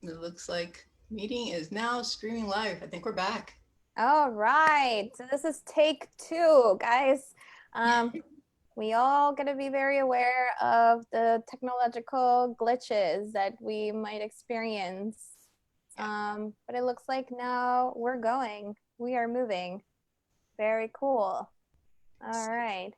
It looks like meeting is now streaming live. I think we're back. All right. So this is take two, guys. Um, we all got to be very aware of the technological glitches that we might experience. Yeah. But it looks like now we're going. We are moving. Very cool. All right.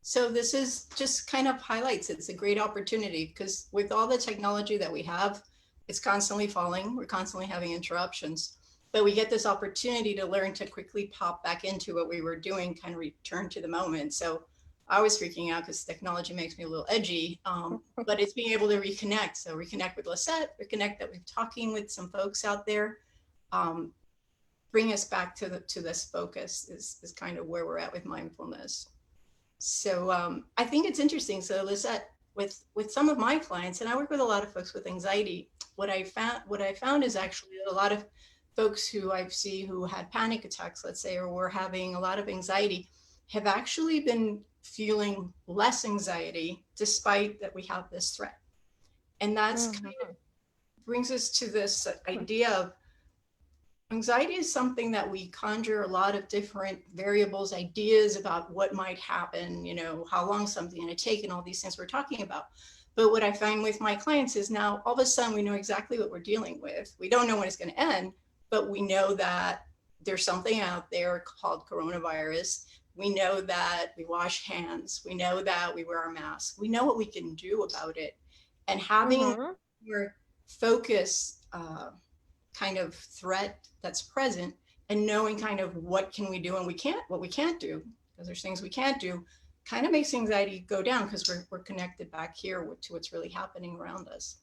So this is just kind of highlights it's a great opportunity because with all the technology that we have, it's constantly falling. We're constantly having interruptions. But we get this opportunity to learn to quickly pop back into what we were doing, kind of return to the moment. So I was freaking out because technology makes me a little edgy, but it's being able to reconnect. So reconnect with Lisette, reconnect that we're talking with some folks out there, um, bring us back to this focus is kind of where we're at with mindfulness. So I think it's interesting. So Lisette, with some of my clients, and I work with a lot of folks with anxiety, what I found is actually that a lot of folks who I see who had panic attacks, let's say, or were having a lot of anxiety, have actually been feeling less anxiety despite that we have this threat. And that's kind Mhm. of brings us to this idea of anxiety is something that we conjure a lot of different variables, ideas about what might happen, how long something going to take, and all these things we're talking about. But what I find with my clients is now all of a sudden we know exactly what we're dealing with. We don't know when it's going to end, but we know that there's something out there called coronavirus. We know that we wash hands. We know that we wear our mask. We know what we can do about it. And having Mhm. more focus kind of threat that's present and knowing kind of what can we do and what we can't do, because there's things we can't do, kind of makes anxiety go down because we're connected back here to what's really happening around us.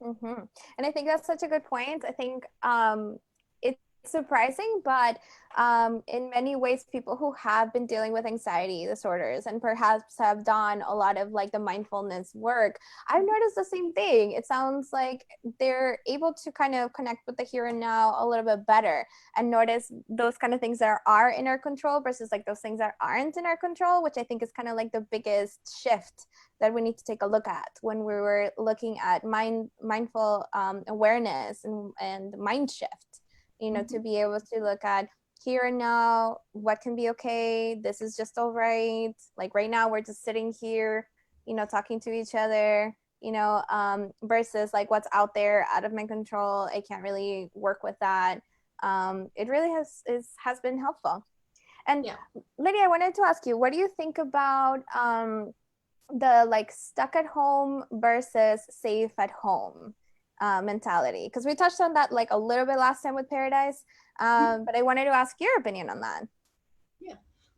Mm-hmm. And I think that's such a good point. I think it's surprising, but in many ways, people who have been dealing with anxiety disorders and perhaps have done a lot of like the mindfulness work, I've noticed the same thing. It sounds like they're able to kind of connect with the here and now a little bit better and notice those kind of things that are in our control versus like those things that aren't in our control, which I think is kind of like the biggest shift that we need to take a look at when we were looking at mindful awareness and mind shift, to Mm-hmm. be able to look at here and now, what can be okay, this is just all right, like right now we're just sitting here, talking to each other, versus like what's out there out of my control, I can't really work with that. It really has been helpful. And Yeah. Lydia, I wanted to ask you, what do you think about the like stuck at home versus safe at home mentality? Because we touched on that like a little bit last time with Paradise, but I wanted to ask your opinion on that. Yeah.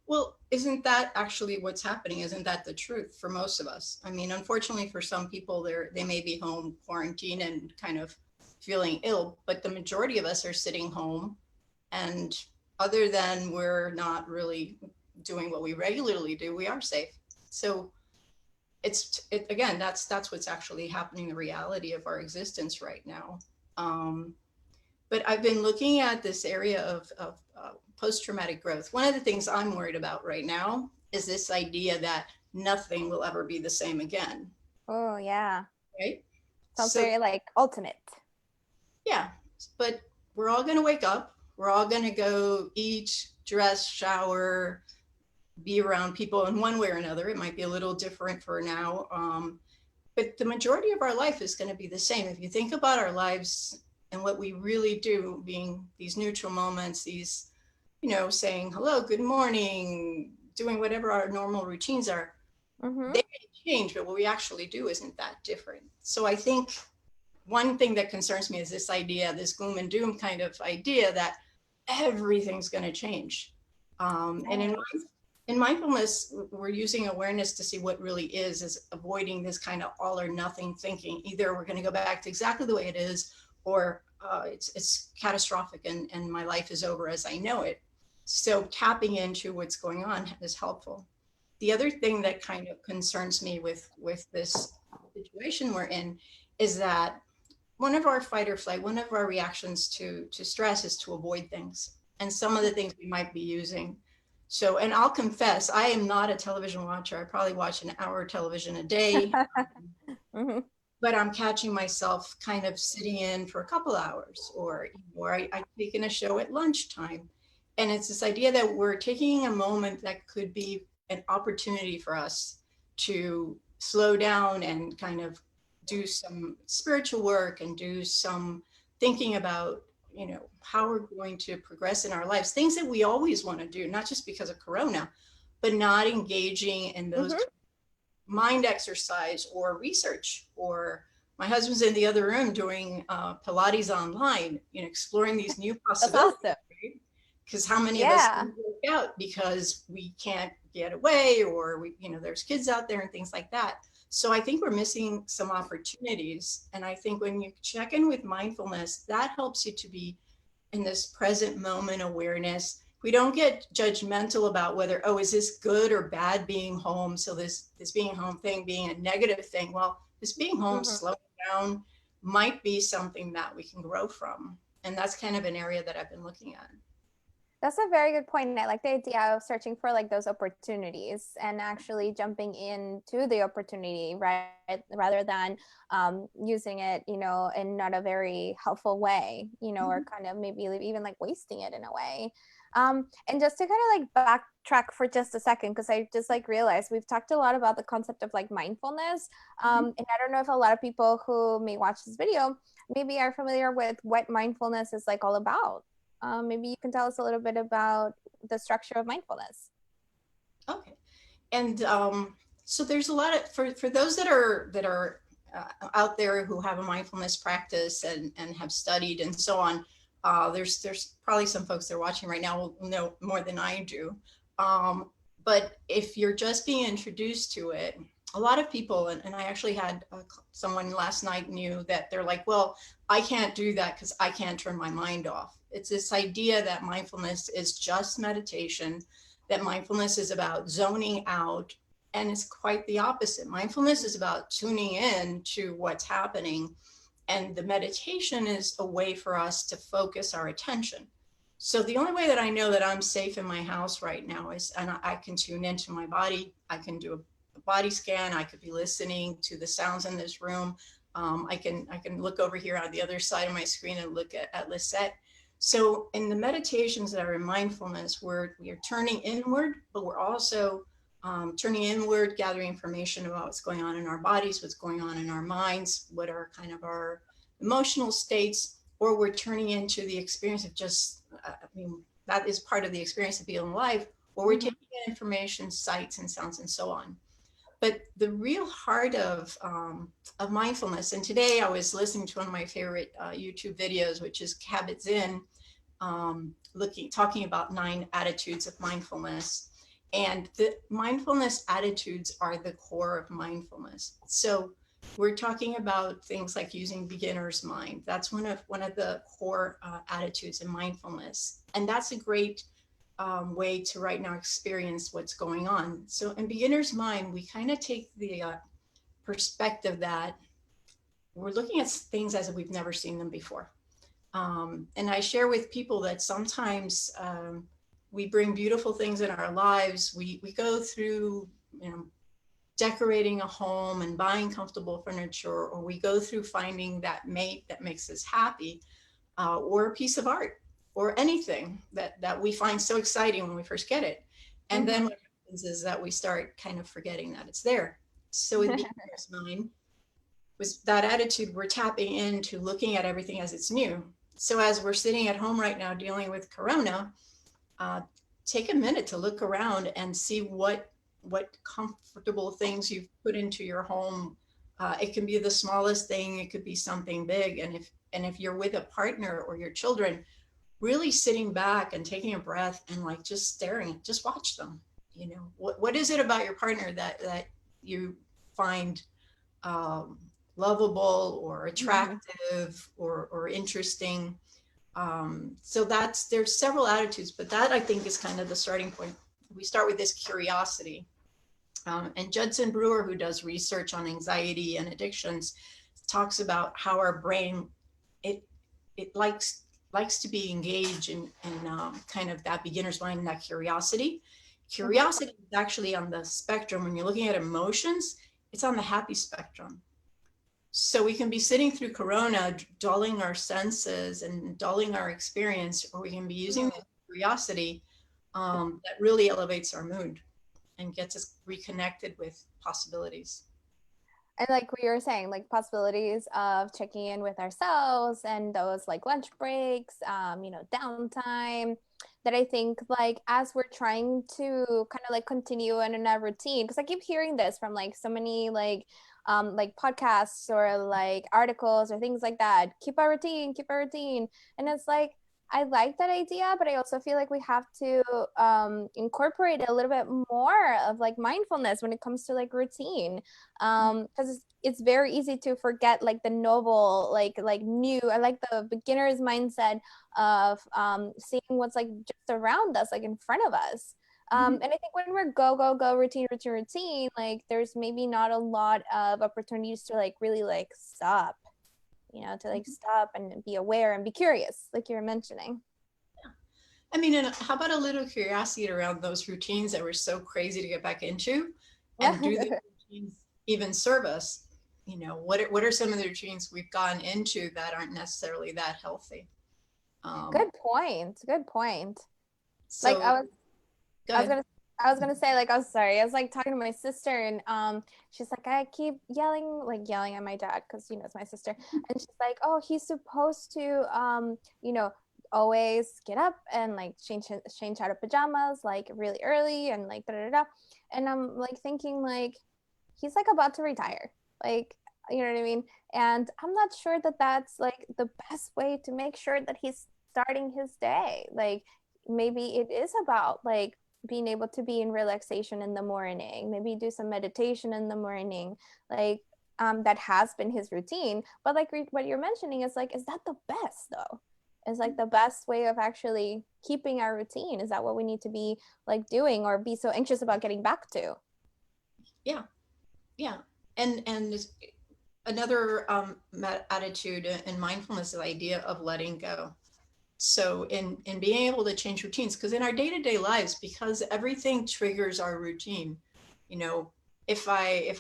Well, isn't that actually what's happening? Isn't that the truth for most of us? I mean, unfortunately for some people, they may be home quarantined and kind of feeling ill, but the majority of us are sitting home, and other than we're not really doing what we regularly do, we are safe. So again, that's what's actually happening, the reality of our existence right now. Um, but I've been looking at this area of post-traumatic growth. One of the things I'm worried about right now is this idea that nothing will ever be the same again, Oh yeah, right? sounds So very like ultimate. yeah, but we're all going to wake up. We're all going to go eat, dress, shower, be around people in one way or another. It might be a little different for now. But the majority of our life is going to be the same. If you think about our lives and what we really do, being these neutral moments, these, saying hello, good morning, doing whatever our normal routines are, Mm-hmm. they may change, but what we actually do isn't that different. So I think one thing that concerns me is this idea, this gloom and doom kind of idea that everything's going to change. And Right. in mindfulness, we're using awareness to see what really is avoiding this kind of all or nothing thinking. Either we're going to go back to exactly the way it is, or it's catastrophic and my life is over as I know it. So tapping into what's going on is helpful. The other thing that kind of concerns me with this situation we're in is that one of our fight or flight, one of our reactions to stress is to avoid things. And some of the things we might be using. So, and I'll confess, I am not a television watcher. I probably watch an hour of television a day. Mm-hmm. but I'm catching myself kind of sitting in for a couple hours, or I take in a show at lunchtime. And it's this idea that we're taking a moment that could be an opportunity for us to slow down and kind of do some spiritual work and do some thinking about, how we're going to progress in our lives, things that we always want to do, not just because of Corona, but not engaging in those Mm-hmm. mind exercise or research. Or my husband's in the other room doing Pilates online, exploring these new That's possibilities. awesome. Right? Because how many of us Yeah. don't work out because we can't get away, or there's kids out there and things like that. So I think we're missing some opportunities. And I think when you check in with mindfulness, that helps you to be in this present moment awareness. We don't get judgmental about whether, oh, is this good or bad being home? So this being home thing being a negative thing. Well, this being home, Mm-hmm. slowing down, might be something that we can grow from. And that's kind of an area that I've been looking at. That's a very good point. I like the idea of searching for like those opportunities and actually jumping into the opportunity, right? Rather than using it, in not a very helpful way, or kind of maybe even like wasting it in a way. And just to kind of like backtrack for just a second, because I just like realized we've talked a lot about the concept of like mindfulness. And I don't know if a lot of people who may watch this video maybe are familiar with what mindfulness is like all about. Maybe you can tell us a little bit about the structure of mindfulness. Okay. And so there's a lot of, for those that are out there who have a mindfulness practice and have studied and so on. There's probably some folks that are watching right now will know more than I do. But if you're just being introduced to it, a lot of people, and I actually had someone last night knew that they're like, well, I can't do that because I can't turn my mind off. It's this idea that mindfulness is just meditation, that mindfulness is about zoning out, and it's quite the opposite. Mindfulness is about tuning in to what's happening, and the meditation is a way for us to focus our attention. So the only way that I know that I'm safe in my house right now is, and I can tune into my body. I can do a body scan. I could be listening to the sounds in this room. I can look over here on the other side of my screen and look at Lisette. So in the meditations that are in mindfulness, we are turning inward, but we're also turning inward, gathering information about what's going on in our bodies, what's going on in our minds, what are kind of our emotional states, or we're turning into the experience of just, that is part of the experience of being alive, or we're taking in information, sights and sounds and so on. But the real heart of mindfulness, and today I was listening to one of my favorite YouTube videos, which is Habits In, talking about 9 attitudes of mindfulness. And the mindfulness attitudes are the core of mindfulness. So we're talking about things like using beginner's mind. That's one of the core attitudes in mindfulness, and that's a great way to right now experience what's going on. So in beginner's mind, we kind of take the perspective that we're looking at things as if we've never seen them before. And I share with people that sometimes we bring beautiful things in our lives. We go through, decorating a home and buying comfortable furniture, or we go through finding that mate that makes us happy, or a piece of art, or anything that we find so exciting when we first get it. And then what happens is that we start kind of forgetting that it's there. So in beginner's mind, was that attitude, we're tapping into looking at everything as it's new. So as we're sitting at home right now dealing with Corona, take a minute to look around and see what comfortable things you've put into your home. It can be the smallest thing, it could be something big. And if you're with a partner or your children, really sitting back and taking a breath and like just staring, just watch them. What is it about your partner that you find lovable or attractive or interesting? So there's several attitudes, but that I think is kind of the starting point. We start with this curiosity. And Judson Brewer, who does research on anxiety and addictions, talks about how our brain, it likes to be engaged in kind of that beginner's mind and that curiosity. Curiosity is actually on the spectrum. When you're looking at emotions, it's on the happy spectrum. So we can be sitting through Corona, dulling our senses and dulling our experience, or we can be using the curiosity that really elevates our mood and gets us reconnected with possibilities. And like we were saying, like possibilities of checking in with ourselves and those like lunch breaks, downtime, that I think like as we're trying to kind of like continue in a routine, because I keep hearing this from like so many like podcasts or like articles or things like that. Keep our routine, keep our routine. And it's like I like that idea, but I also feel like we have to incorporate a little bit more of like mindfulness when it comes to like routine, because it's very easy to forget like the novel, like new. I like the beginner's mindset of seeing what's like just around us, like in front of us. Mhm. And I think when we're go go go routine routine routine, like there's maybe not a lot of opportunities to like really like stop, to like stop and be aware and be curious, like you were mentioning. I mean, and how about a little curiosity around those routines that we're so crazy to get back into, and do the routines even serve us? What are some of the routines we've gone into that aren't necessarily that healthy? Um, Good point. Good point. Like so go I was ahead. gonna I was gonna say like I was sorry. I was like talking to my sister and she's like I keep yelling at my dad because it's my sister, and she's like, oh, he's supposed to always get up and like change out of pajamas like really early and like da da da, and I'm like thinking like he's like about to retire, like you know what I mean, and I'm not sure that that's like the best way to make sure that he's starting his day. Like maybe it is about like being able to be in relaxation in the morning, maybe do some meditation in the morning, like that has been his routine. But like what you're mentioning is like, is that the best though? Is like the best way of actually keeping our routine? Is that what we need to be like doing or be so anxious about getting back to? Yeah, yeah, and another attitude in mindfulness is the idea of letting go. So in being able to change routines, because in our day-to-day lives, because everything triggers our routine, you know if I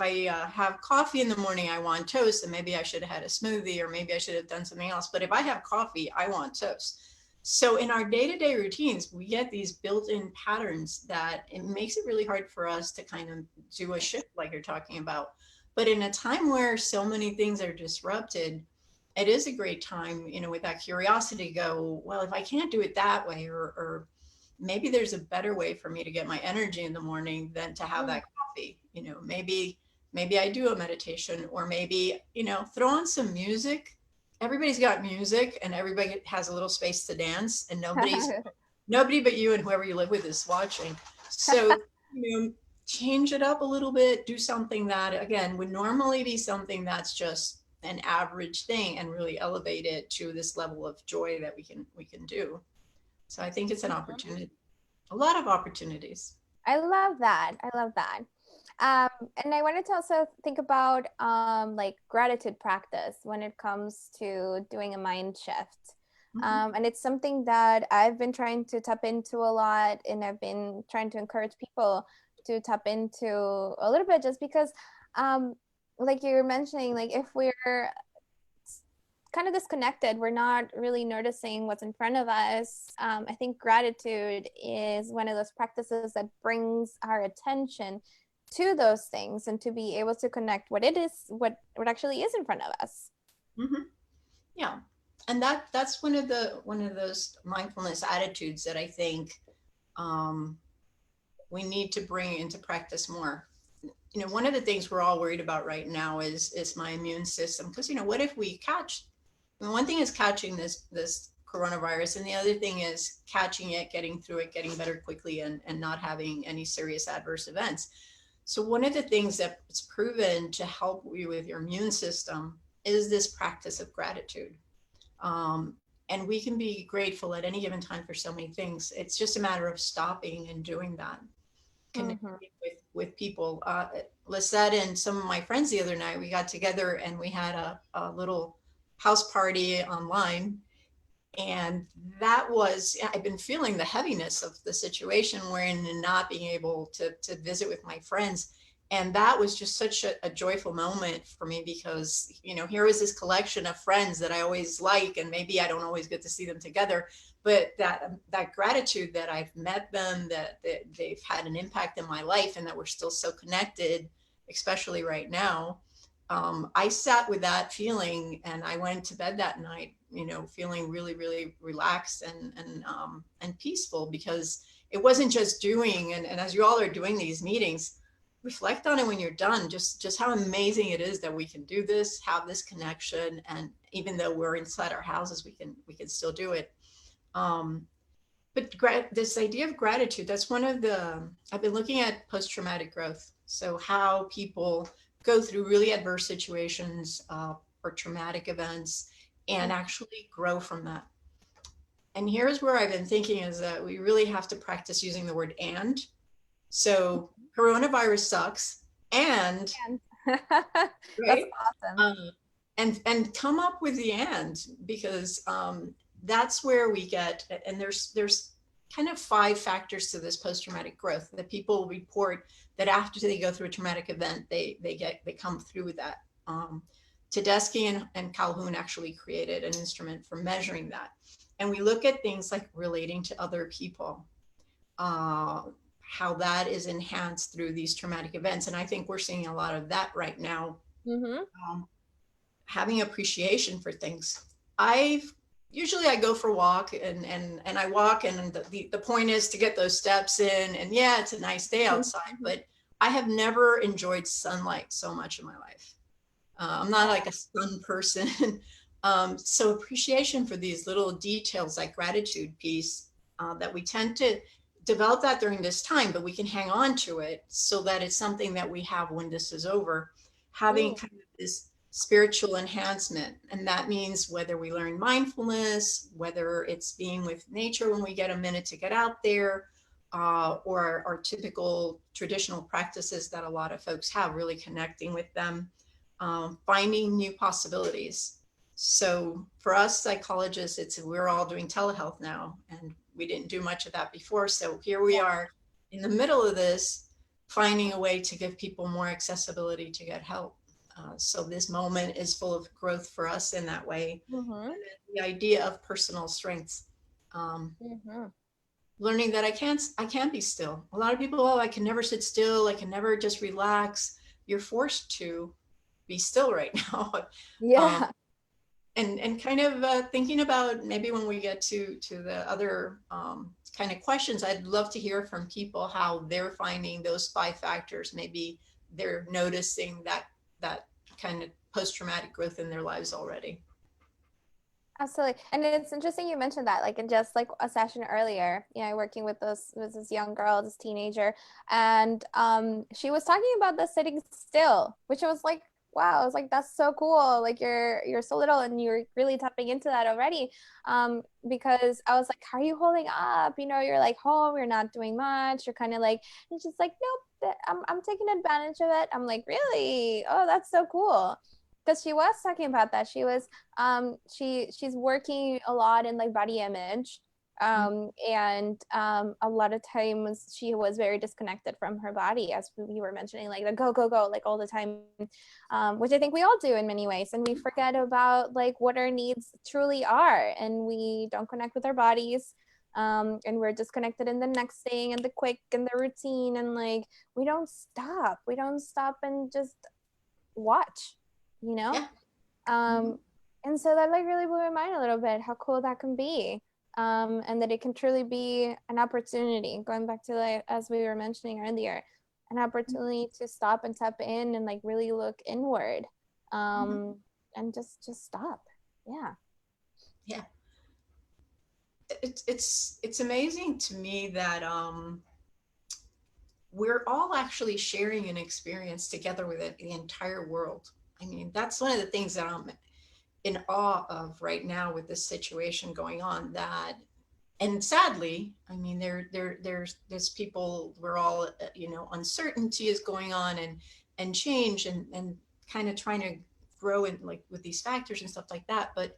have coffee in the morning, I want toast, and maybe I should have had a smoothie, or maybe I should have done something else, but if I have coffee, I want toast. So in our day-to-day routines, we get these built-in patterns that it makes it really hard for us to kind of do a shift like you're talking about. But in a time where so many things are disrupted, it is a great time, with that curiosity, go, well, if I can't do it that way, or maybe there's a better way for me to get my energy in the morning than to have that coffee. Maybe I do a meditation, or maybe, throw on some music. Everybody's got music, and everybody has a little space to dance, and nobody but you and whoever you live with is watching. So, change it up a little bit, do something that again would normally be something that's just an average thing, and really elevate it to this level of joy that we can do. So I think it's an opportunity, a lot of opportunities. I love that. I love that. And I wanted to also think about like gratitude practice when it comes to doing a mind shift. Mhm. And it's something that I've been trying to tap into a lot, and I've been trying to encourage people to tap into a little bit, just because, like you were mentioning, like if we're kind of disconnected, we're not really noticing what's in front of us. I think gratitude is one of those practices that brings our attention to those things and to be able to connect what it is, what actually is in front of us. Mhm. Yeah, and that's one of those mindfulness attitudes that I think um, we need to bring into practice more. One of the things we're all worried about right now is my immune system, because what if we catch? I mean, one thing is catching this coronavirus, and the other thing is catching it, getting through it, getting better quickly, and not having any serious adverse events. So one of the things that's proven to help you with your immune system is this practice of gratitude. Um, and we can be grateful at any given time for so many things. It's just a matter of stopping and doing that, Mm-hmm. connecting with people. Lisette and some of my friends the other night, we got together and we had a little house party online. And that was, I've been feeling the heaviness of the situation, wherein not being able to visit with my friends. And that was just such a joyful moment for me because, here was this collection of friends that I always like, and maybe I don't always get to see them together, but that gratitude that I've met them, that they've had an impact in my life, and that we're still so connected, especially right now. I sat with that feeling, and I went to bed that night, feeling really, really relaxed and peaceful, because it wasn't just doing. And as you all are doing these meetings, reflect on it when you're done, just how amazing it is that we can do this, have this connection, and even though we're inside our houses, we can still do it. But this idea of gratitude, that's one of the, I've been looking at post-traumatic growth. So how people go through really adverse situations, or traumatic events, and actually grow from that. And here's where I've been thinking is that we really have to practice using the word and. So coronavirus sucks, and And that's right, awesome. um, and come up with the and, because that's where we get. And there's kind of 5 factors to this post-traumatic growth that people report, that after they go through a traumatic event, they come through with that. Tedeschi and Calhoun actually created an instrument for measuring that, and we look at things like relating to other people, uh, how that is enhanced through these traumatic events. And I think we're seeing a lot of that right now. Mm-hmm. Having appreciation for things. I go for a walk, and I walk, and the point is to get those steps in. And yeah, it's a nice day outside, but I have never enjoyed sunlight so much in my life. I'm not like a sun person. So appreciation for these little details, like gratitude piece, that we tend to develop that during this time, but we can hang on to it so that it's something that we have when this is over, having Mm, kind of this spiritual enhancement. And that means whether we learn mindfulness, whether it's being with nature when we get a minute to get out there, or our typical traditional practices that a lot of folks have, really connecting with them, finding new possibilities. So for us psychologists, we're all doing telehealth now, and we didn't do much of that before. So here we are in the middle of this, finding a way to give people more accessibility to get help. So this moment is full of growth for us in that way. mm-hmm. And then the idea of personal strengths. Um, Mm-hmm. Learning that I can't be still. A lot of people, I can never sit still, I can never just relax. You're forced to be still right now. um, Yeah. and kind of thinking about, maybe when we get to the other kind of questions, I'd love to hear from people how they're finding those 5 factors. Maybe they're noticing that kind of post-traumatic growth in their lives already. Absolutely. And it's interesting you mentioned that, like in just like a session earlier, working with this young girl, this teenager, and she was talking about the sitting still, which I was like, wow, I was like, that's so cool. Like you're so little and you're really tapping into that already. Because I was like, how are you holding up? You're like home, you're not doing much, you're kind of like, and she's like, nope, I'm taking advantage of it. I'm like, really? Oh, that's so cool. Because she was talking about that. She was she's working a lot in like body image, and a lot of times she was very disconnected from her body, as we were mentioning, like the go go go like all the time, which I think we all do in many ways, and we forget about like what our needs truly are, and we don't connect with our bodies, and we're disconnected in the next thing and the quick and the routine, and like we don't stop and just watch, you know Yeah. Mhm. um and so that like really blew my mind a little bit, how cool that can be, and that it can truly be an opportunity, going back to like as we were mentioning earlier, an opportunity to stop and tap in and like really look inward, Mhm. and just stop. Yeah. Yeah. It's amazing to me that we're all actually sharing an experience together with the entire world. I mean, that's one of the things that I'm in awe of right now with this situation going on. That, and sadly, I mean, there's people, we're all, uncertainty is going on, and change, and kind of trying to grow in, like, with these factors and stuff like that. But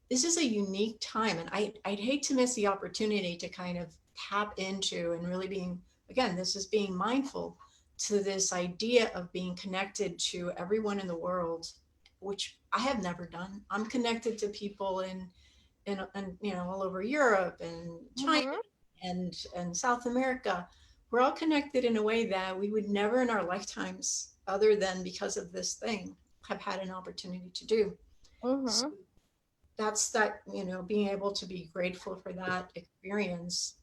this is a unique time, and I'd hate to miss the opportunity to kind of tap into, and really being, again, this is being mindful, to this idea of being connected to everyone in the world, which I have never done. I'm connected to people in you know, all over Europe and China Mm-hmm. and South America. We're all connected in a way that we would never in our lifetimes, other than because of this thing, have had an opportunity to do. So Mm-hmm. that's that, you know, being able to be grateful for that experience.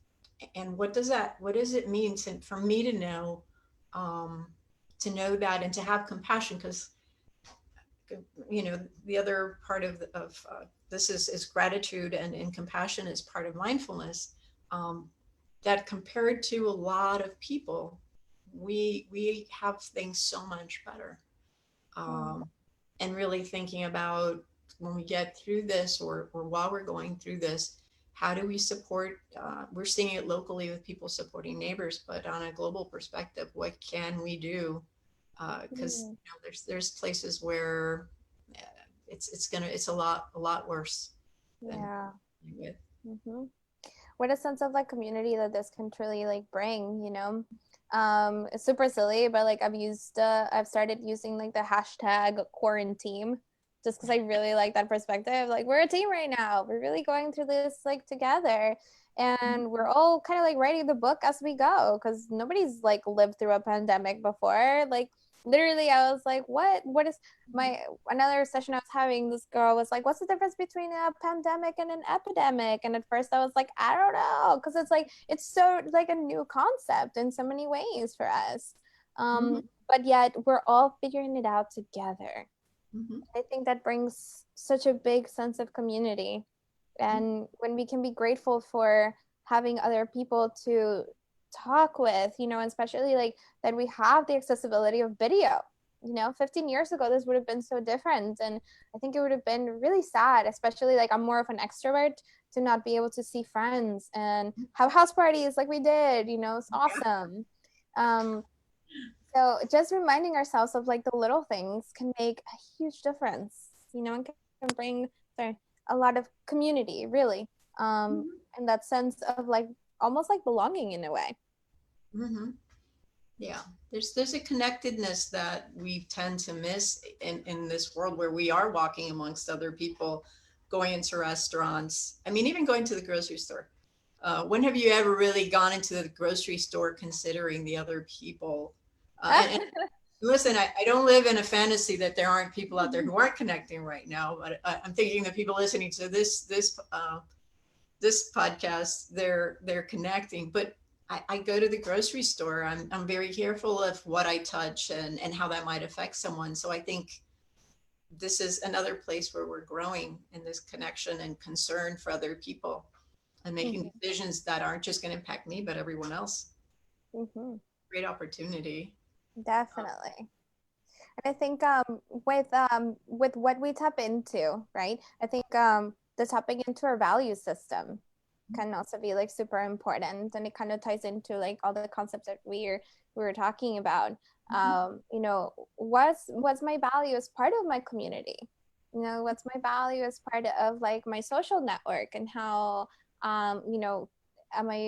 And what does it mean for me um, to know that and to have compassion? Because, you know, the other part of this is gratitude, and compassion is part of mindfulness. Um, that compared to a lot of people, we have things so much better. Um, and really thinking about when we get through this, or while we're going through this, how do we support? We're seeing it locally with people supporting neighbors, but on a global perspective, what can we do? Because Mm-hmm. you know, there's places where uh, it's a lot worse than Yeah. with. Mm-hmm. What a sense of like community that this can truly like bring, you know. It's super silly, but like I've started using like the hashtag quarantine just because I really like that perspective. Like we're a team right now, we're really going through this like together, and we're all kind of like writing the book as we go because nobody's like lived through a pandemic before. Like literally I was like, what is my another session I was having, this girl was like, what's the difference between a pandemic and an epidemic? And at first I was like, I don't know, because it's like it's so like a new concept in so many ways for us. Mm-hmm. But yet we're all figuring it out together. Mm-hmm. I think that brings such a big sense of community. Mm-hmm. And when we can be grateful for having other people to talk with, you know, especially like that we have the accessibility of video. You know, 15 years ago, this would have been so different. And I think it would have been really sad, especially like I'm more of an extrovert, to not be able to see friends and have house parties like we did. You know, it's Yeah. awesome. Um, so just reminding ourselves of like the little things can make a huge difference, you know, and can bring, sorry, a lot of community, really. Mm-hmm. And that sense of like almost like belonging in a way. Mm-hmm. Yeah, there's a connectedness that we tend to miss in this world where we are walking amongst other people, going into restaurants. I mean, even going to the grocery store. When have you ever really gone into the grocery store considering the other people? And listen, I don't live in a fantasy that there aren't people out there who aren't connecting right now, but I'm thinking that people listening to this podcast, they're connecting. But I go to the grocery store. I'm very careful of what I touch and how that might affect someone. So I think this is another place where we're growing in this connection and concern for other people and making Mhm, decisions that aren't just going to impact me, but everyone else. mhm, Great opportunity. definitely. And I think with what we tap into, right? I think the tapping into our value system can also be like super important, and it kind of ties into like all the concepts that we were talking about. You know, what's my value as part of my community? You know, what's my value as part of like my social network, and how you know, am I,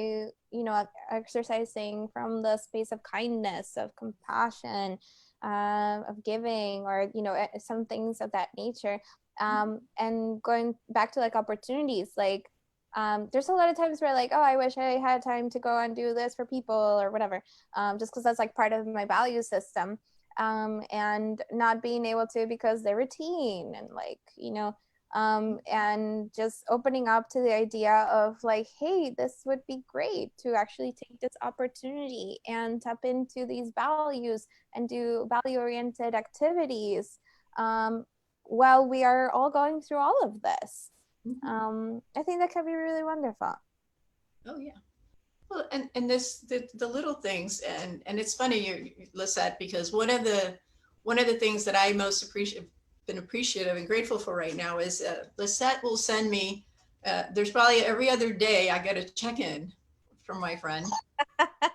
you know, exercising from the space of kindness, of compassion, of giving, or you know, some things of that nature. And going back to like opportunities, like there's a lot of times where like, oh, I wish I had time to go and do this for people or whatever, just because that's like part of my value system, and not being able to because they're routine and like, you know, and just opening up to the idea of like, hey, this would be great to actually take this opportunity and tap into these values and do value oriented activities, while we are all going through all of this. Mhm. I think that can be really wonderful. Oh yeah. Well, and the little things, and it's funny, Lisette, because one of the things that I most been appreciative and grateful for right now is Lisette will send me. There's probably every other day I get a check-in from my friend,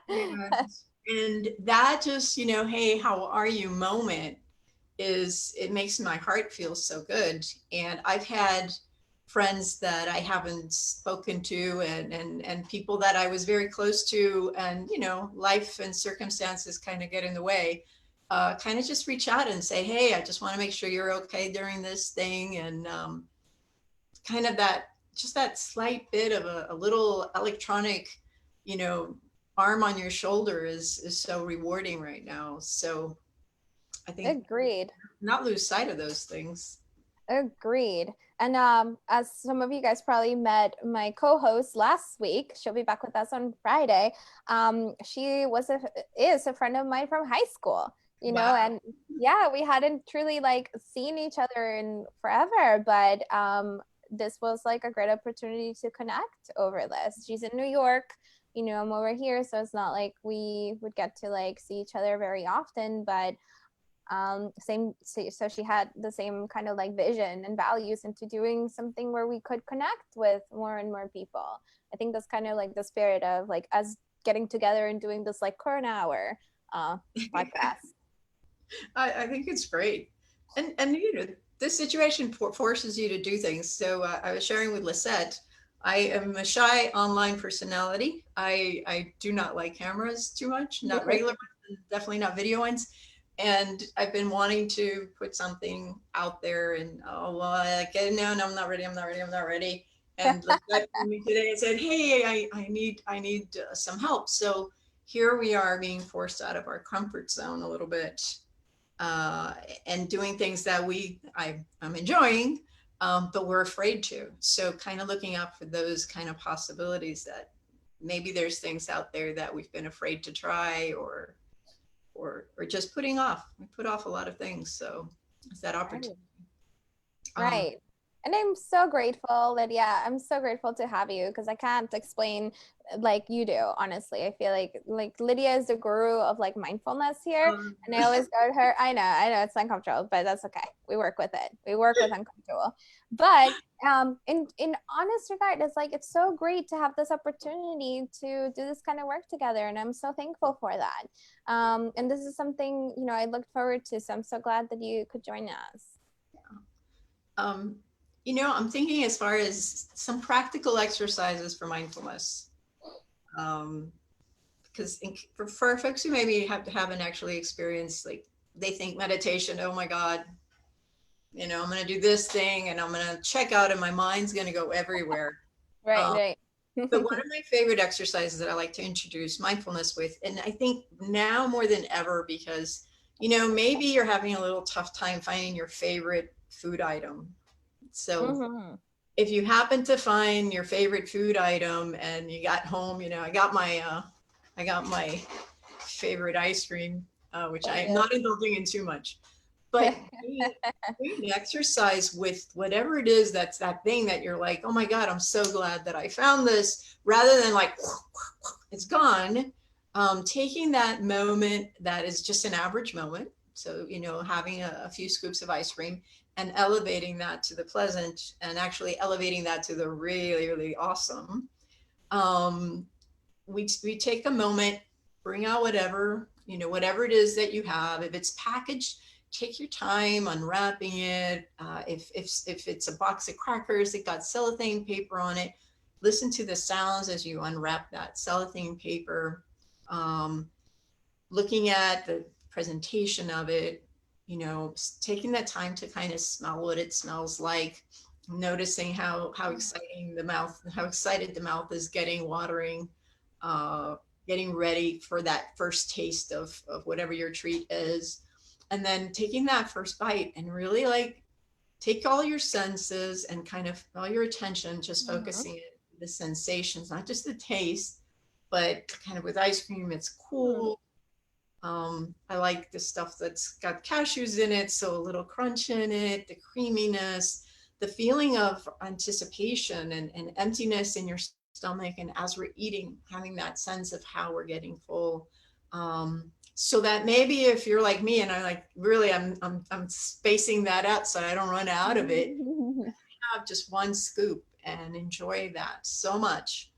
and that just, you know, hey, how are you moment, is it makes my heart feel so good. And I've had friends that I haven't spoken to, and people that I was very close to, and life and circumstances kind of get in the way. Kind of just reach out and say, hey, I just want to make sure you're okay during this thing, and kind of that slight bit of a little electronic, you know, arm on your shoulder is so rewarding right now. So I think Agreed. not lose sight of those things. Agreed. And as some of you guys probably met my co-host last week, she'll be back with us on Friday. She is a friend of mine from high school, Wow. and yeah, we hadn't truly like seen each other in forever, but this was like a great opportunity to connect over this. She's in New York, I'm over here, so it's not like we would get to like see each other very often, but so she had the same kind of like vision and values into doing something where we could connect with more and more people. I think that's kind of like the spirit of like us getting together and doing this like current hour podcast. I think it's great. And this situation forces you to do things. So I was sharing with Lisette, I am a shy online personality. I do not like cameras too much, not regular ones, definitely not video ones. And I've been wanting to put something out there, and oh well, like no, I'm not ready, I'm not ready. And Lisette called me today and said, hey, I need some help. So here we are being forced out of our comfort zone a little bit, uh, and doing things that I'm enjoying, but we're afraid to. So kind of looking out for those kind of possibilities, that maybe there's things out there that we've been afraid to try, or just putting off. We put off a lot of things. So it's that opportunity. Um, Right. And I'm so grateful, Lydia. I'm so grateful to have you because I can't explain like you do, honestly. I feel like Lydia is the guru of like mindfulness here. um, And I always go to her. I know it's uncomfortable, but that's okay. We work with it. We work with uncomfortable. But in honest regard, it's like it's so great to have this opportunity to do this kind of work together. And I'm so thankful for that. And this is something, I looked forward to. So I'm so glad that you could join us. um, I'm thinking as far as some practical exercises for mindfulness. Because for folks who maybe haven't actually experienced, like, they think meditation, oh my God, I'm going to do this thing and I'm going to check out and my mind's going to go everywhere. Right, Um, right. but one of my favorite exercises that I like to introduce mindfulness with, and I think now more than ever, because, maybe you're having a little tough time finding your favorite food item. So Mm-hmm. if you happen to find your favorite food item and you got home, I got my favorite ice cream, which I am Yeah. not indulging in too much. But doing exercise with whatever it is, that's that thing that you're like, oh my God, I'm so glad that I found this, rather than like, it's gone. Taking that moment that is just an average moment. So, having a few scoops of ice cream and elevating that to the pleasant, and actually elevating that to the really, really awesome. Um, we take a moment, bring out whatever it is that you have. If it's packaged, take your time unwrapping it. If it's a box of crackers that got cellophane paper on it, listen to the sounds as you unwrap that cellophane paper. Um, Looking at the presentation of it, taking that time to kind of smell what it smells like, noticing how excited the mouth is getting, watering, uh, getting ready for that first taste of whatever your treat is. And then taking that first bite and really like take all your senses and kind of all your attention, just Mm-hmm. focusing on the sensations, not just the taste, but kind of with ice cream, it's cool. I like the stuff that's got cashews in it, so a little crunch in it, the creaminess, the feeling of anticipation and emptiness in your stomach. And as we're eating, having that sense of how we're getting full. So that maybe if you're like me and I'm like, really, I'm spacing that out so I don't run out of it, have just one scoop and enjoy that so much.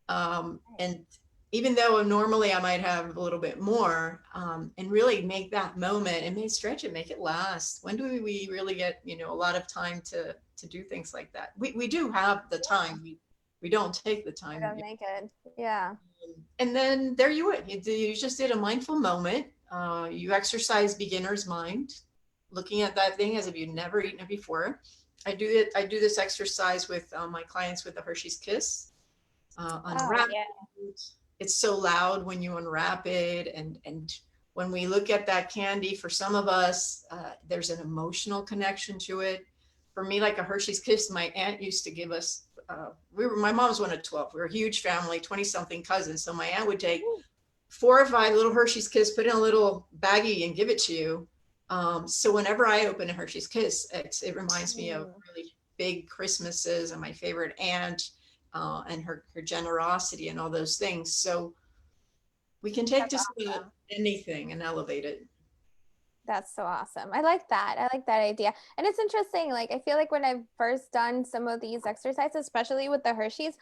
And even though normally I might have a little bit more, and really make that moment and stretch it, make it last. When do we really get, a lot of time to do things like that? We do have the time. We don't take the I time. don't make it. Yeah. And then there you went. You just did a mindful moment. You exercise beginner's mind, looking at that thing as if you'd never eaten it before. I do it. I do this exercise with my clients with the Hershey's Kiss. Oh, Unwrap yeah. it. It's so loud when you unwrap it, and when we look at that candy, for some of us, there's an emotional connection to it. For me, like a Hershey's Kiss, my aunt used to give us. My mom's one of 12. We were a huge family, 20 something cousins. So my aunt would take 4 or 5 little Hershey's Kiss, put in a little baggie, and give it to you. So whenever I open a Hershey's Kiss, it reminds me of really big Christmases and my favorite aunt, and her generosity and all those things. So we can take That's just awesome. anything and elevate it. That's so awesome. I like that. I like that idea. And it's interesting. Like, I feel like when I've first done some of these exercises, especially with the Hershey's,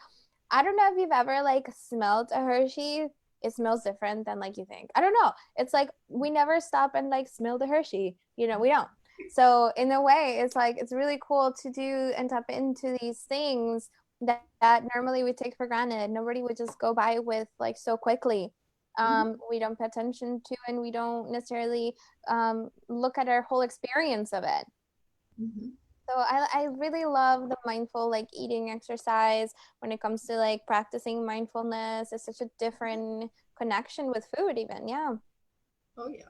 I don't know if you've ever like smelled a Hershey. It smells different than like you think. I don't know. It's like we never stop and like smell the Hershey. We don't. So in a way, it's like it's really cool to do and tap into these things that normally we take for granted. Nobody would just go by with like so quickly. We don't pay attention to, and we don't necessarily look at our whole experience of it. Mhm. So I really love the mindful like eating exercise when it comes to like practicing mindfulness. It's such a different connection with food even. Yeah. Oh yeah.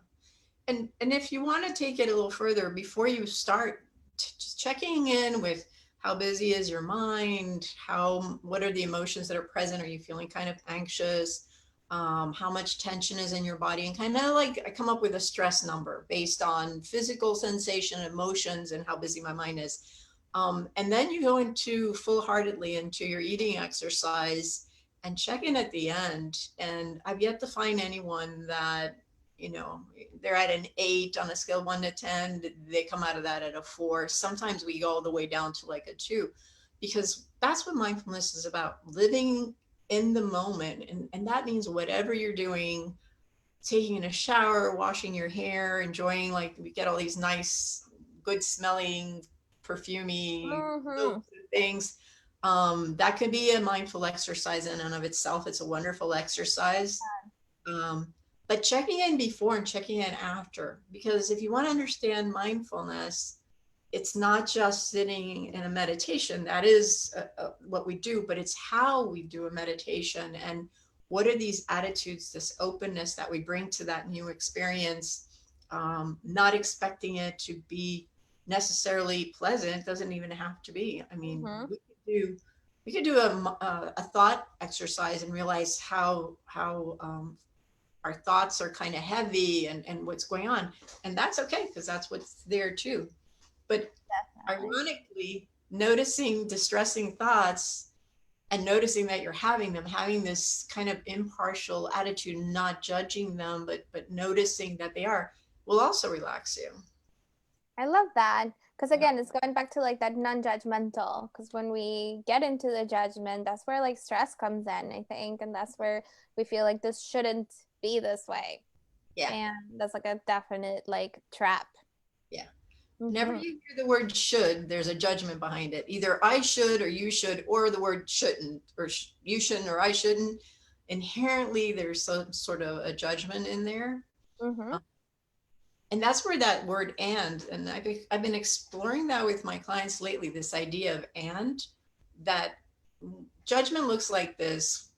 And if you want to take it a little further, before you start, just checking in with how busy is your mind, what are the emotions that are present? Are you feeling kind of anxious? How much tension is in your body? And kind of like I come up with a stress number based on physical sensation, emotions, and how busy my mind is. And then you go into full-heartedly into your eating exercise and check in at the end. And I've yet to find anyone that, you know, they're at an 8 on a scale of 1 to 10. They come out of that at a 4. Sometimes we go all the way down to like a 2, because that's what mindfulness is about, living in the moment. And that means whatever you're doing, taking a shower, washing your hair, enjoying, like we get all these nice, good smelling, perfumey Mm-hmm. soaps and things. That could be a mindful exercise in and of itself. It's a wonderful exercise. Um, but checking in before and checking in after, because if you want to understand mindfulness, it's not just sitting in a meditation. That is what we do, but it's how we do a meditation, and what are these attitudes, this openness that we bring to that new experience, not expecting it to be necessarily pleasant. It doesn't even have to be. I mean, Mm-hmm. we could do a thought exercise and realize how our thoughts are kind of heavy, and what's going on. And that's okay, because that's what's there too. But Definitely. ironically, noticing distressing thoughts and noticing that you're having them, having this kind of impartial attitude, not judging them, but noticing that they are, will also relax you. I love that. Because Yeah. again, it's going back to like that non-judgmental. Because when we get into the judgment, that's where like stress comes in, I think. And that's where we feel like this shouldn't be this way. Yeah. And that's like a definite like trap. Yeah. Whenever Mm-hmm. you hear the word should, there's a judgment behind it. Either I should, or you should, or the word shouldn't, or you shouldn't, or I shouldn't. Inherently, there's some sort of a judgment in there. Mm-hmm. And that's where that word and I've been exploring that with my clients lately, this idea of and, that judgment looks like this.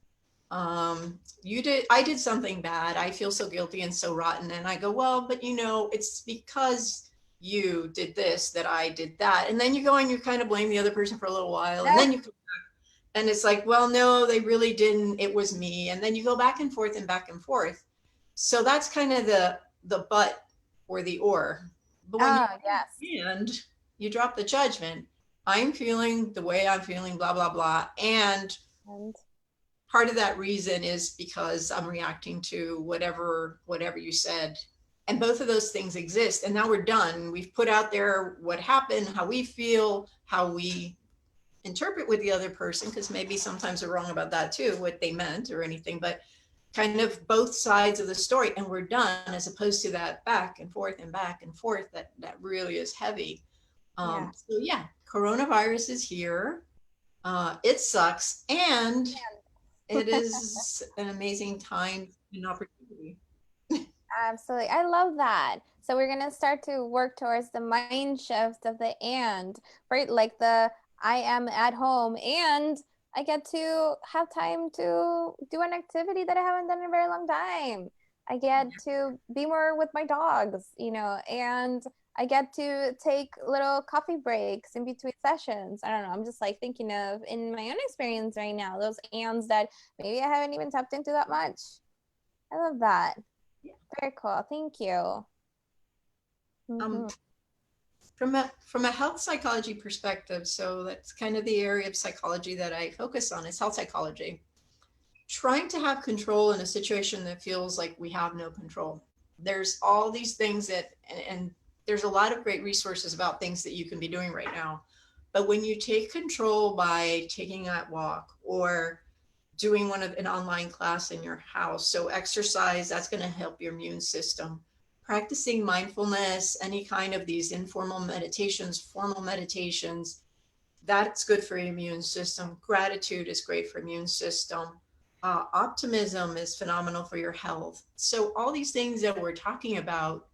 I did something bad, I feel so guilty and so rotten, and I go, well, but it's because you did this that I did that. And then you go and you kind of blame the other person for a little while, and then and it's like, well, no, they really didn't, it was me. And then you go back and forth and back and forth. So that's kind of the but or the or. But when Oh, yes. you drop the judgment. I'm feeling the way I'm feeling, blah blah blah, and And part of that reason is because I'm reacting to whatever you said. And both of those things exist. And now we're done. We've put out there what happened, how we feel, how we interpret with the other person, because maybe sometimes we're wrong about that too, what they meant or anything. But kind of both sides of the story and we're done, as opposed to that back and forth and back and forth that really is heavy. Yeah. So yeah, coronavirus is here. It sucks, and it is an amazing time and opportunity. Absolutely. I love that. So we're gonna start to work towards the mind shift of the and, right? Like the I am at home and I get to have time to do an activity that I haven't done in a very long time. I get to be more with my dogs, and I get to take little coffee breaks in between sessions. I don't know. I'm just like thinking of in my own experience right now, those ands that maybe I haven't even tapped into that much. I love that. Very cool. Thank you. Um, Mm-hmm. from a health psychology perspective, so that's kind of the area of psychology that I focus on is health psychology. Trying to have control in a situation that feels like we have no control. There's all these things and there's a lot of great resources about things that you can be doing right now. But when you take control by taking that walk or doing an online class in your house, so exercise, that's going to help your immune system. Practicing mindfulness, any kind of these informal meditations, formal meditations, that's good for your immune system. Gratitude is great for immune system. Optimism is phenomenal for your health. So all these things that we're talking about,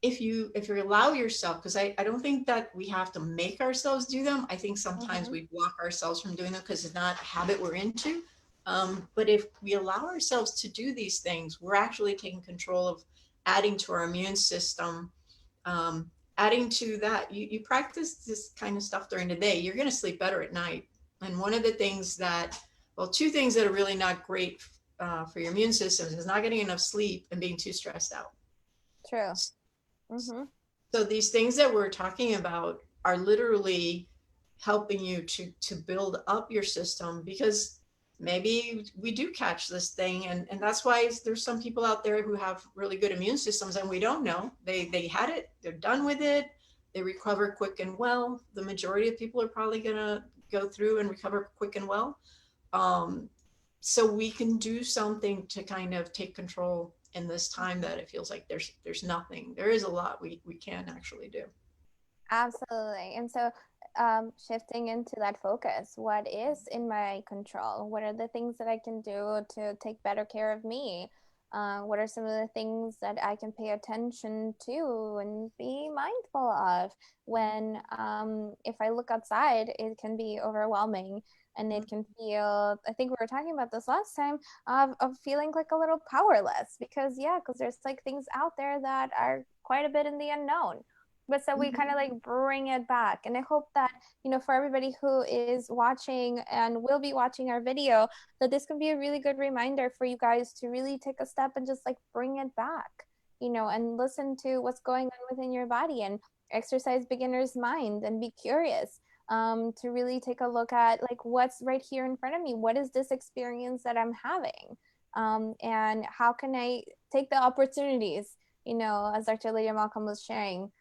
if you allow yourself, because I don't think that we have to make ourselves do them. I think sometimes Mm-hmm. we block ourselves from doing them because it's not a habit we're into. But if we allow ourselves to do these things, we're actually taking control of adding to our immune system. Adding to that, you practice this kind of stuff during the day, you're going to sleep better at night. And one of the things that, well, two things that are really not great for your immune system is not getting enough sleep and being too stressed out. True. Mm-hmm. So these things that we're talking about are literally helping you to build up your system, because maybe we do catch this thing, and that's why there's some people out there who have really good immune systems and we don't know they had it, they're done with it, they recover quick and well. The majority of people are probably going to go through and recover quick and well. um, so we can do something to kind of take control in this time that it feels like there's nothing. There is a lot we can actually do. Absolutely. And so, shifting into that focus, what is in my control? What are the things that I can do to take better care of me? What are some of the things that I can pay attention to and be mindful of when, if I look outside, it can be overwhelming and it can feel, I think we were talking about this last time, of feeling like a little powerless because, yeah, because there's like things out there that are quite a bit in the unknown, but so we kind of like bring it back. And I hope that, for everybody who is watching and will be watching our video, that this can be a really good reminder for you guys to really take a step and just like bring it back, and listen to what's going on within your body and exercise beginner's mind and be curious, to really take a look at like what's right here in front of me. What is this experience that I'm having? And how can I take the opportunities, as Dr. Lydia Malcolm was sharing,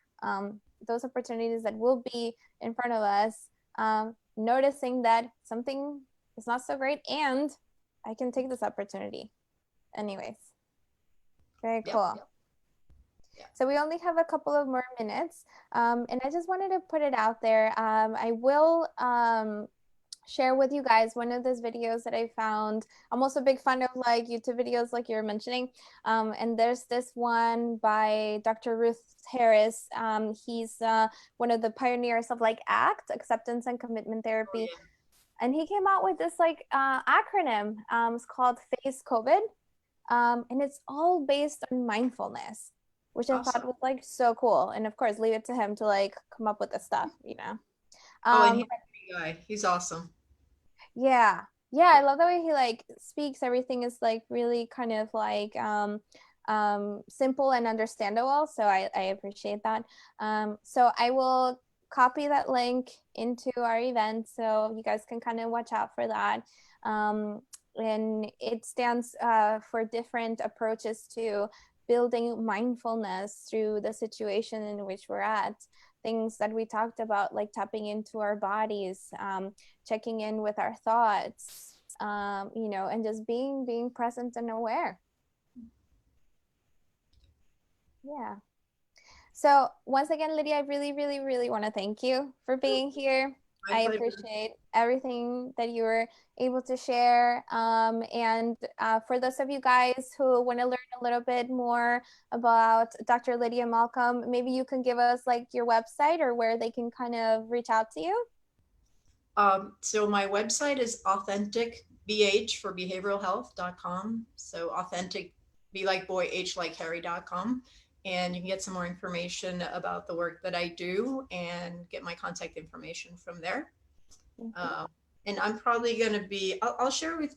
those opportunities that will be in front of us, noticing that something is not so great and I can take this opportunity. Anyways, very Yep. cool. So we only have a couple of more minutes, and I just wanted to put it out there. I will share with you guys one of those videos that I found. I'm also a big fan of like YouTube videos like you're mentioning. And there's this one by Dr. Ruth Harris. He's one of the pioneers of like ACT, acceptance and commitment Oh, therapy. yeah. And he came out with this like acronym. It's called Face COVID. And it's all based on mindfulness, which I thought Awesome. was like so cool. And of course, leave it to him to like come up with the stuff. Oh, and he's Um, a great guy. He's awesome. Yeah. Yeah, I love the way he like speaks. Everything is like really kind of like simple and understandable. So I appreciate that. So I will copy that link into our event so you guys can kind of watch out for that. And it stands for different approaches to building mindfulness through the situation in which we're at. Things that we talked about, like tapping into our bodies, checking in with our thoughts, and just being present and aware. Yeah. So once again, Lydia, I really, really, really want to thank you for being here. My I pleasure. appreciate everything that you were able to share. And for those of you guys who want to learn a little bit more about Dr. Lydia Malcolm, maybe you can give us like your website or where they can kind of reach out to you. So my website is authenticbh for behavioral health.com. So authentic, B like boy, H like Harry.com. And you can get some more information about the work that I do and get my contact information from there. Mhm. Um, and I'm probably going to I'll share with,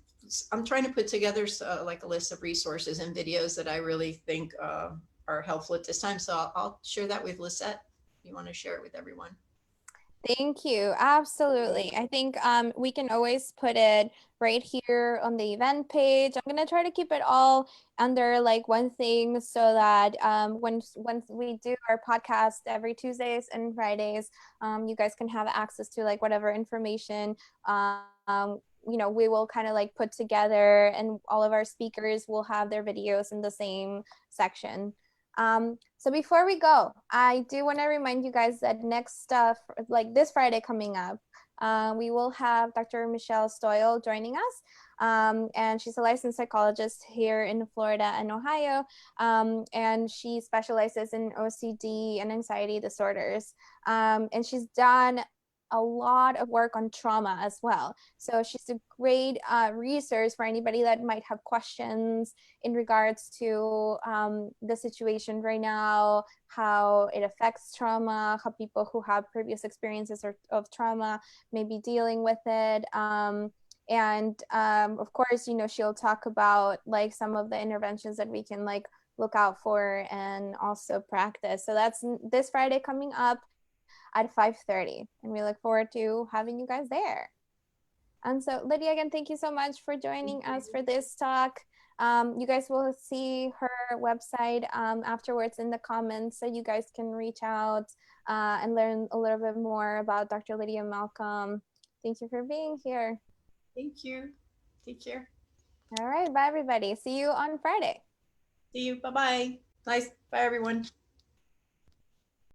I'm trying to put together like a list of resources and videos that I really think are helpful at this time. So I'll share that with Lisette if you want to share it with everyone. Thank you. Absolutely. I think we can always put it right here on the event page. I'm gonna try to keep it all under like one thing so that once we do our podcast every Tuesdays and Fridays, you guys can have access to like whatever information we will kind of like put together, and all of our speakers will have their videos in the same section. So before we go, I do want to remind you guys that next stuff, like this Friday coming up, we will have Dr. Michelle Stoyle joining us. And she's a licensed psychologist here in Florida and Ohio. And she specializes in OCD and anxiety disorders. And she's done a lot of work on trauma as well. So she's a great resource for anybody that might have questions in regards to the situation right now, how it affects trauma, how people who have previous experiences of trauma may be dealing with it. And of course, she'll talk about like some of the interventions that we can like look out for and also practice. So that's this Friday coming up at 5:30, and we look forward to having you guys there. And so, Lydia, again, thank you so much for joining us for this talk. You guys will see her website afterwards in the comments, so you guys can reach out and learn a little bit more about Dr. Lydia Malcolm. Thank you for being here. Thank you. Take care. All right, bye, everybody. See you on Friday. See you. Bye-bye. Nice. Bye, everyone.